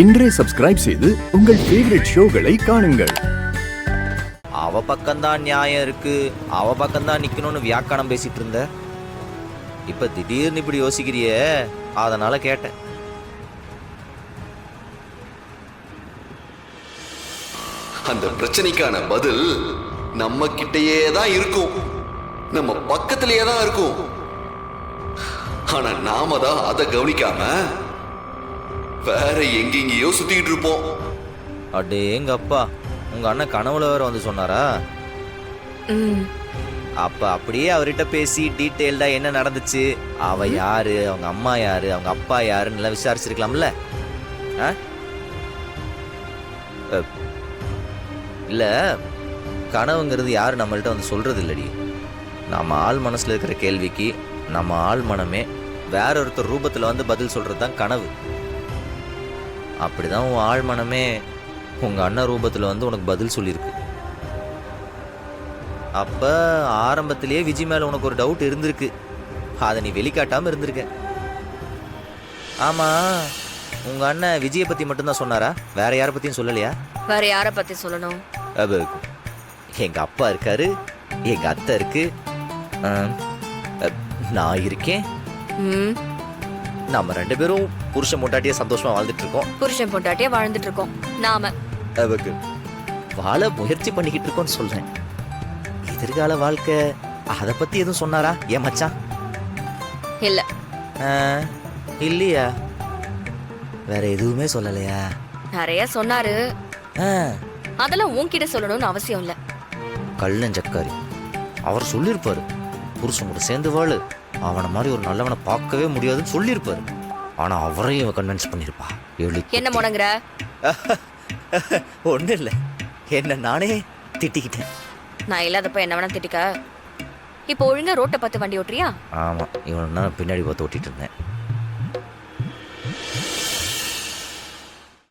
இன்றே சப்ஸ்கிரைப் செய்து உங்கள் ஃபேவரட் ஷோகளை காணுங்கள். அவ பக்கம்தான் நியாயம் இருக்கு, அவ பக்கம்தான் நிக்கணும்னு வியாக்கானம் பேசிட்டு இருந்த. இப்ப திடீர்னு இப்படி யோசிக்கிறியே, அதனால கேட்டேன். அந்த பிரச்சனைக்கான பதில் நம்ம கிட்டயே தான் இருக்கும், நம்ம பக்கத்திலேயே தான் இருக்கும். ஆனா நாம தான் அதை கவனிக்காம வேற எங்கெங்கயோ சுத்திக்கிட்டு இருப்போம். அடே எங்க அப்பா, உங்க அண்ணன் கனவுல வேற வந்து சொன்னாரா? அப்ப அப்படியே அவர்கிட்ட பேசி டீட்டெயில்டா என்ன நடந்துச்சு, அவ யாரு, அவங்க அம்மா யாரு, அவங்க அப்பா யாருன்னு எல்லாம் விசாரிச்சிருக்கலாம்ல. இல்ல, கனவுங்கிறது யாரு நம்மள்ட்ட வந்து சொல்றது இல்லடி. நம்ம ஆள் மனசுல இருக்கிற கேள்விக்கு நம்ம ஆள் மனமே வேற ஒருத்தர் ரூபத்துல வந்து பதில் சொல்றது தான் கனவு. அப்படிதான் உன் ஆள் மனமே உங்க அண்ணன் ரூபத்துல வந்து உனக்கு பதில் சொல்லியிருக்கு. அப்ப ஆரம்பத்திலேயே விஜய் மேல உனக்கு ஒரு டவுட் இருந்திருக்கு, அதை நீ வெளிக்காட்டாம இருந்திருக்க. ஆமா, உங்க அண்ணன் விஜயை பத்தி மட்டும்தான் சொன்னாரா? வேற யார பத்தியும் சொல்லலையா? வேற யார பத்தி சொல்லணும்? எங்க அப்பா இருக்காரு, எங்க அத்தை இருக்கு, நான் இருக்கேன். நம்ம 2 பேரும் புருஷன் பொண்டாட்டியே சந்தோஷமா வாழ்ந்துட்டு இருக்கோம். புருஷன் பொண்டாட்டியே வாழ்ந்துட்டு இருக்கோம். நாம வாழ முயற்சி பண்ணிக்கிட்டு இருக்கோம்னு சொல்றேன். எதிர்கால வாழ்க்கை அத பத்தி எதுவும் சொன்னாரா ஏன் மச்சான்? இல்ல. இல்லையா? வேற எதுவுமே சொல்லலையா? நிறைய சொன்னாரு, அதெல்லாம் உன்கிட்ட சொல்லணும்னு அவசியம் இல்ல. கள்ளஞ்சக்காரி அவர் சொல்லியிருப்பாரு, புருஷன் கூட சேர்ந்து வாழு, அவனை மாதிரி ஒரு நல்லவனை பார்க்கவே முடியாதுன்னு சொல்லியிருப்பாரு. ஆனா அவரையும் இவன் கன்வின்ஸ் பண்ணிருப்பா. என்ன முடங்குற? ஒண்ணு இல்ல, என்ன நானே திட்டிக்கிட்டேன். நான் இல்லாதப்ப என்ன வேணா திட்டிக்க. இப்போ ஒழுங்கா ரோட்டை பார்த்து வண்டி ஓட்டுறியா? ஆமா, இவன் நான் பின்னாடி பார்த்து ஓட்டிட்டு இருந்தேன்.